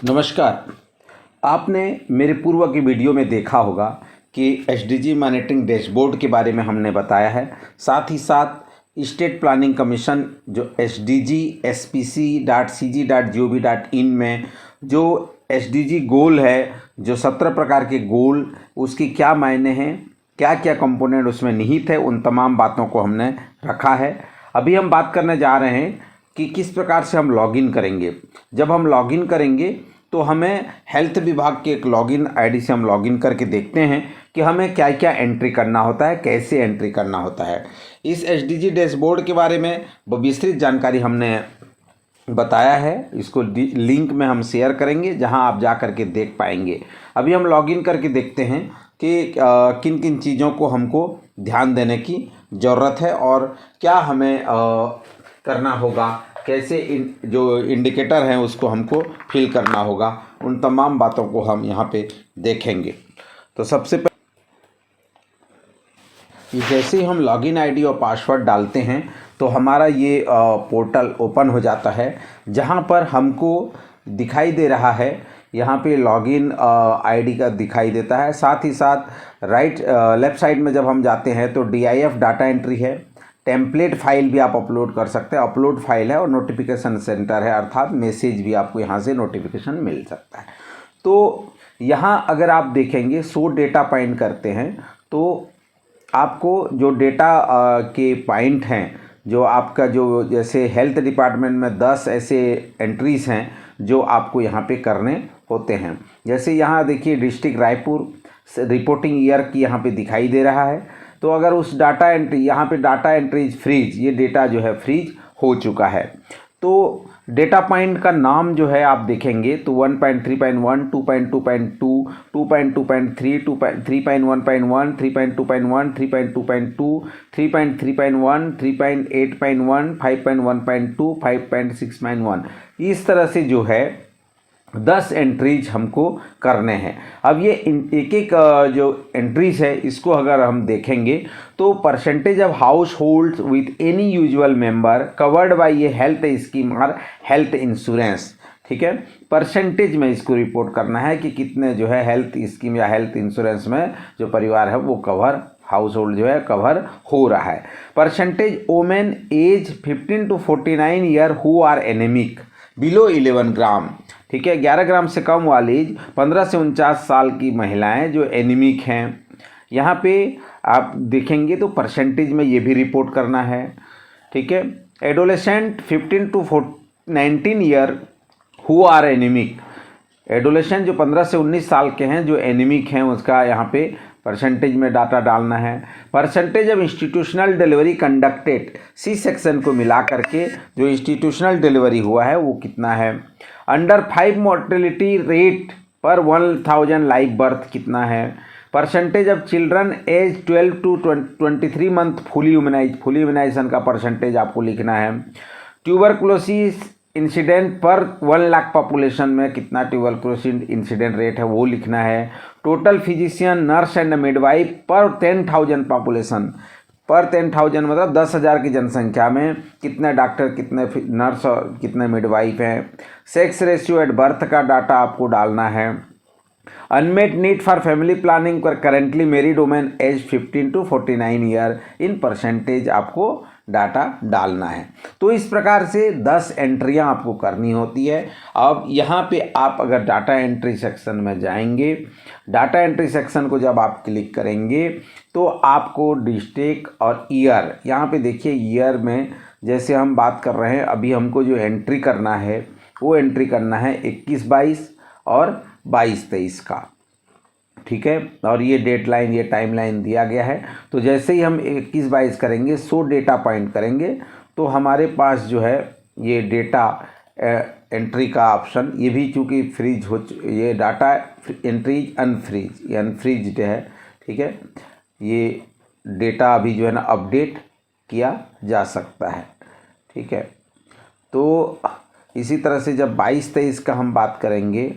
नमस्कार। आपने मेरे पूर्व की वीडियो में देखा होगा कि एसडीजी मॉनिटरिंग डैशबोर्ड के बारे में हमने बताया है। साथ ही साथ स्टेट प्लानिंग कमीशन जो sdg.spc.cg.gov.in में जो एसडीजी गोल है, जो 17 प्रकार के गोल, उसकी क्या मायने हैं, क्या क्या कंपोनेंट उसमें निहित है, उन तमाम बातों को हमने रखा है। अभी हम बात करने जा रहे हैं कि किस प्रकार से हम लॉगिन करेंगे। जब हम लॉगिन करेंगे तो हमें हेल्थ विभाग के एक लॉगिन आईडी से हम लॉगिन करके देखते हैं कि हमें क्या क्या एंट्री करना होता है, कैसे एंट्री करना होता है। इस एसडीजी डैशबोर्ड के बारे में विस्तृत जानकारी हमने बताया है। इसको लिंक में हम शेयर करेंगे जहां आप जा करके देख पाएंगे। अभी हम लॉगिन करके देखते हैं कि किन किन चीज़ों को हमको ध्यान देने की ज़रूरत है और क्या हमें करना होगा, कैसे जो इंडिकेटर हैं उसको हमको फिल करना होगा। उन तमाम बातों को हम यहाँ पे देखेंगे। तो सबसे पहले जैसे ही हम लॉगिन आईडी और पासवर्ड डालते हैं तो हमारा ये पोर्टल ओपन हो जाता है, जहाँ पर हमको दिखाई दे रहा है, यहाँ पे लॉगिन आईडी का दिखाई देता है। साथ ही साथ लेफ़्ट साइड में जब हम जाते हैं तो DIF डाटा एंट्री है, टेम्पलेट फाइल भी आप अपलोड कर सकते हैं, अपलोड फाइल है, और नोटिफिकेशन सेंटर है, अर्थात मैसेज भी आपको यहाँ से नोटिफिकेशन मिल सकता है। तो यहाँ अगर आप देखेंगे शो डेटा पॉइंट करते हैं तो आपको जो डेटा के पॉइंट हैं, जो आपका जो जैसे हेल्थ डिपार्टमेंट में 10 ऐसे एंट्रीज़ हैं जो आपको यहाँ पे करने होते हैं। जैसे यहाँ देखिए डिस्ट्रिक्ट रायपुर रिपोर्टिंग ईयर की यहाँ पे दिखाई दे रहा है। तो अगर उस डाटा एंट्री यहाँ पे डाटा एंट्रीज फ्रीज, ये डेटा जो है फ्रीज हो चुका है। तो डेटा पॉइंट का नाम जो है आप देखेंगे तो 1.3.1, 2.2.2, 2.2.3, 3.1.1, 3.2.1, 3.2.2, 3.3.1, 3.8.1, 5.1.2, 5.6.1, इस तरह से जो है 10 एंट्रीज हमको करने हैं। अब ये एक एक जो एंट्रीज है इसको अगर हम देखेंगे तो percentage of house hold with any usual member covered by ये हेल्थ स्कीम और हेल्थ इंश्योरेंस, ठीक है। परसेंटेज में इसको रिपोर्ट करना है कि कितने जो है हेल्थ स्कीम या हेल्थ इंश्योरेंस में जो परिवार है वो कवर, हाउस होल्ड जो है कवर हो रहा है। Percentage women age 15 to 49 year who are anaemic below 11 gram, ठीक है। 11 ग्राम से कम वाली 15 से 49 साल की महिलाएं जो एनीमिक हैं, यहाँ पे आप देखेंगे तो परसेंटेज में ये भी रिपोर्ट करना है, ठीक है। Adolescent 15 to 19 year who are anaemic, adolescent जो 15 से 19 साल के हैं जो एनीमिक हैं उसका यहाँ पे परसेंटेज में डाटा डालना है। Percentage of institutional delivery conducted, C section को मिला करके जो इंस्टीट्यूशनल डिलीवरी हुआ है वो कितना है। अंडर 5 मोर्टेलिटी रेट पर 1000 लाइव बर्थ कितना है। Percentage of children age 12 to 23 month fully immunisation का परसेंटेज आपको लिखना है। ट्यूबरकुलोसिस इंसिडेंट पर 1 लाख पॉपुलेशन में कितना ट्यूबरकुलोसिस इंसिडेंट रेट है वो लिखना है। Total physician, nurse and midwife पर 10,000 पॉपुलेशन, पर 10,000 मतलब 10,000 की जनसंख्या में कितने डॉक्टर, कितने नर्स और कितने मिडवाइफ हैं। सेक्स रेशियो एट बर्थ का डाटा आपको डालना है। Unmet need for family planning पर currently married women age 15 to 49 year, in percentage आपको डाटा डालना है। तो इस प्रकार से 10 एंट्रियां आपको करनी होती है। अब यहाँ पे आप अगर डाटा एंट्री सेक्शन में जाएंगे, डाटा एंट्री सेक्शन को जब आप क्लिक करेंगे तो आपको डिस्ट्रिक्ट और ईयर, यहाँ पे देखिए ईयर में जैसे हम बात कर रहे हैं, अभी हमको जो एंट्री करना है वो एंट्री करना है 21-22 और 22-23 का, ठीक है। और ये डेडलाइन, ये टाइमलाइन दिया गया है। तो जैसे ही हम 21-22 करेंगे, शो डेटा पॉइंट करेंगे तो हमारे पास जो है ये डेटा एंट्री का ऑप्शन, ये भी चूँकि फ्रीज हो, ये डाटा एंट्रीज अनफ्रीज, ये अनफ्रीज्ड है, ठीक है। ये डेटा अभी जो है ना अपडेट किया जा सकता है, ठीक है। तो इसी तरह से जब 22-23 का हम बात करेंगे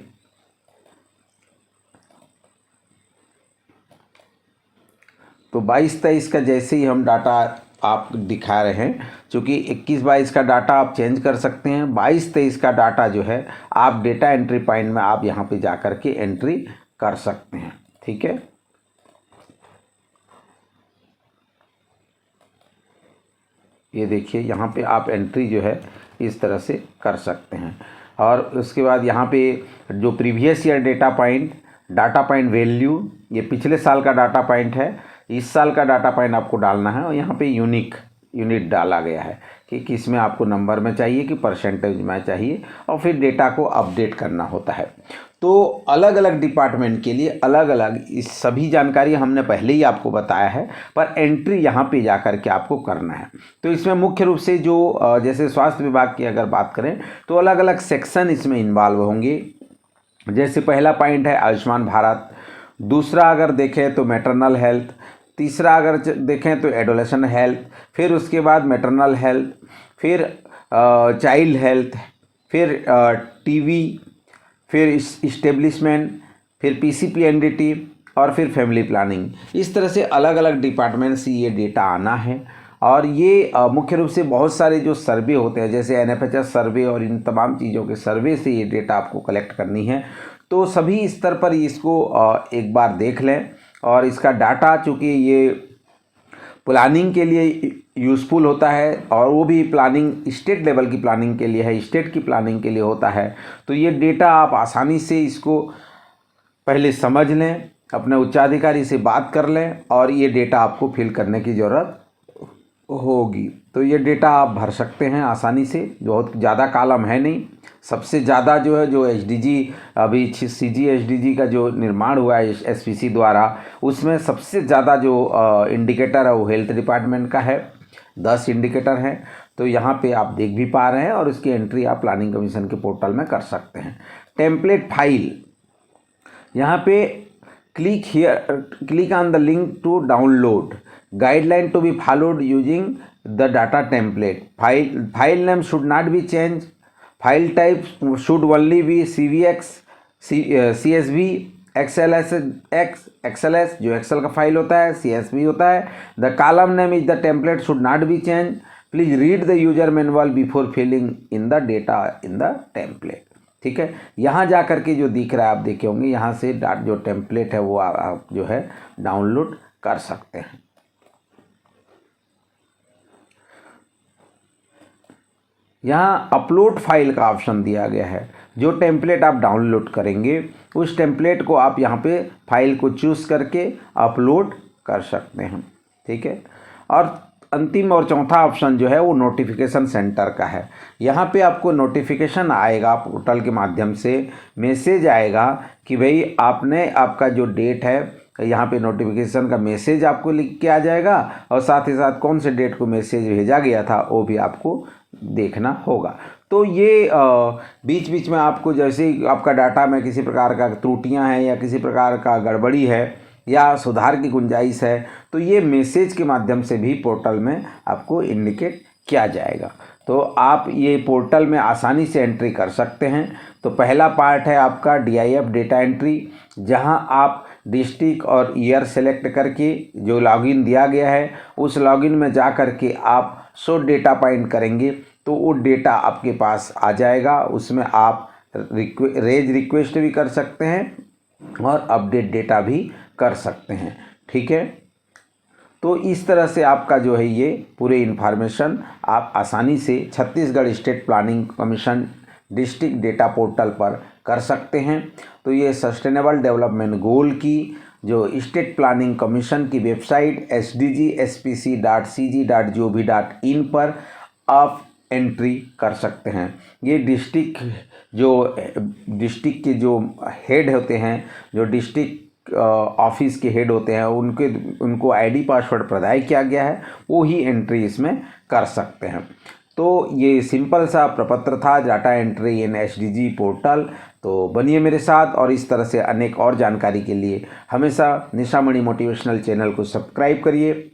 तो 22-23 का जैसे ही हम डाटा आप दिखा रहे हैं, क्योंकि 21-22 का डाटा आप चेंज कर सकते हैं। 22-23 का डाटा जो है आप डेटा एंट्री पॉइंट में आप यहाँ पे जा कर के एंट्री कर सकते हैं। ठीक है, ये देखिए यहाँ पे आप एंट्री जो है इस तरह से कर सकते हैं। और उसके बाद यहाँ पे जो previous year data point value, ये पिछले साल का डाटा पॉइंट है, इस साल का डाटा पॉइंट आपको डालना है। और यहाँ पे यूनिट डाला गया है कि किस में आपको नंबर में चाहिए कि परसेंटेज में चाहिए, और फिर डेटा को अपडेट करना होता है। तो अलग अलग डिपार्टमेंट के लिए अलग अलग इस सभी जानकारी हमने पहले ही आपको बताया है, पर एंट्री यहाँ पे जा कर के आपको करना है। तो इसमें मुख्य रूप से जो जैसे स्वास्थ्य विभाग की अगर बात करें तो अलग अलग सेक्शन इसमें इन्वॉल्व होंगे। जैसे पहला पॉइंट है आयुष्मान भारत, दूसरा अगर देखें तो मैटरनल हेल्थ, तीसरा अगर देखें तो एडोलेशन हेल्थ, फिर उसके बाद मैटरनल हेल्थ, फिर चाइल्ड हेल्थ, फिर टीवी, फिर इस्टेब्लिशमेंट, फिर पीसीपीएनडीटी और फिर फैमिली प्लानिंग। इस तरह से अलग अलग डिपार्टमेंट से ये डेटा आना है। और ये मुख्य रूप से बहुत सारे जो सर्वे होते हैं जैसे एनएफएचएस सर्वे और इन तमाम चीज़ों के सर्वे से ये डेटा आपको कलेक्ट करनी है। तो सभी स्तर पर इसको एक बार देख लें। और इसका डाटा चूँकि ये प्लानिंग के लिए यूज़फुल होता है, और वो भी प्लानिंग स्टेट लेवल की प्लानिंग के लिए है, स्टेट की प्लानिंग के लिए होता है। तो ये डेटा आप आसानी से इसको पहले समझ लें, अपने उच्चाधिकारी से बात कर लें, और ये डेटा आपको फिल करने की ज़रूरत होगी। तो ये डेटा आप भर सकते हैं आसानी से, बहुत ज़्यादा कॉलम है नहीं। सबसे ज़्यादा जो है जो एचडीजी अभी सीजीएचडीजी का जो निर्माण हुआ है एसपीसी द्वारा, उसमें सबसे ज़्यादा जो इंडिकेटर है वो हेल्थ डिपार्टमेंट का है, 10 इंडिकेटर हैं। तो यहाँ पे आप देख भी पा रहे हैं, और उसकी एंट्री आप प्लानिंग कमीशन के पोर्टल में कर सकते हैं। टेम्पलेट फाइल, यहाँ पे click on the link to download, guideline to be followed using the data template. File name should not be changed. File type should only be CVX, CSV, XLS जो Excel का file होता है, CSV होता है। The column name is the template should not be changed. Please read the user manual before filling in the data in the template. ठीक है, यहाँ जा कर के जो दिख रहा है आप देखे होंगे, यहाँ से जो टेम्पलेट है वो आप जो है डाउनलोड कर सकते हैं। यहाँ अपलोड फाइल का ऑप्शन दिया गया है। जो टेम्पलेट आप डाउनलोड करेंगे उस टेम्पलेट को आप यहाँ पे फाइल को चूज़ करके अपलोड कर सकते हैं। ठीक है, और अंतिम और चौथा ऑप्शन जो है वो नोटिफिकेशन सेंटर का है। यहाँ पे आपको नोटिफिकेशन आएगा, पोर्टल के माध्यम से मैसेज आएगा कि भाई आपका जो डेट है, यहाँ पे नोटिफिकेशन का मैसेज आपको लिख के आ जाएगा, और साथ ही साथ कौन से डेट को मैसेज भेजा गया था वो भी आपको देखना होगा। तो ये बीच बीच में आपको जैसे ही आपका डाटा में किसी प्रकार का त्रुटियां हैं या किसी प्रकार का गड़बड़ी है या सुधार की गुंजाइश है, तो ये मैसेज के माध्यम से भी पोर्टल में आपको इंडिकेट किया जाएगा। तो आप ये पोर्टल में आसानी से एंट्री कर सकते हैं। तो पहला पार्ट है आपका DIF डेटा एंट्री, जहां आप डिस्ट्रिक्ट और ईयर सेलेक्ट करके जो लॉगिन दिया गया है उस लॉगिन में जा कर के आप शो डेटा पॉइंट करेंगे तो वो डेटा आपके पास आ जाएगा। उसमें आप रेज रिक्वेस्ट भी कर सकते हैं और अपडेट डेटा भी कर सकते हैं। ठीक है, तो इस तरह से आपका जो है ये पूरे इन्फॉर्मेशन आप आसानी से Chhattisgarh state planning commission district data portal पर कर सकते हैं। तो ये सस्टेनेबल डेवलपमेंट गोल की जो स्टेट प्लानिंग कमीशन की वेबसाइट sdgspc.cg.gov.in पर आप एंट्री कर सकते हैं। ये डिस्ट्रिक्ट के जो हेड होते हैं, जो डिस्ट्रिक्ट ऑफिस के हेड होते हैं, उनको आईडी पासवर्ड प्रदान किया गया है, वो ही एंट्री इसमें कर सकते हैं। तो ये सिंपल सा प्रपत्र था data entry in SDG portal. तो बनिए मेरे साथ, और इस तरह से अनेक और जानकारी के लिए हमेशा निशामणि मोटिवेशनल चैनल को सब्सक्राइब करिए,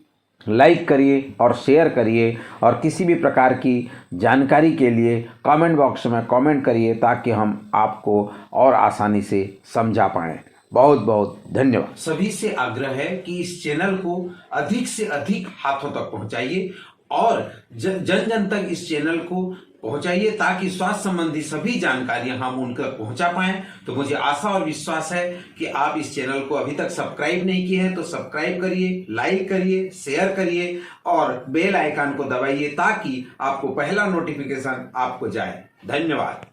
लाइक करिए और शेयर करिए, और किसी भी प्रकार की जानकारी के लिए कमेंट बॉक्स में कमेंट करिए ताकि हम आपको और आसानी से समझा पाएँ। बहुत बहुत धन्यवाद। सभी से आग्रह है कि इस चैनल को अधिक से अधिक हाथों तक पहुंचाइए और जन जन तक इस चैनल को पहुंचाइए ताकि स्वास्थ्य संबंधी सभी जानकारियां हम उन तक पहुंचा पाएं। तो मुझे आशा और विश्वास है कि आप इस चैनल को अभी तक सब्सक्राइब नहीं किए हैं तो सब्सक्राइब करिए, लाइक करिए, शेयर करिए और बेल आइकन को दबाइए ताकि आपको पहला नोटिफिकेशन आपको जाए। धन्यवाद।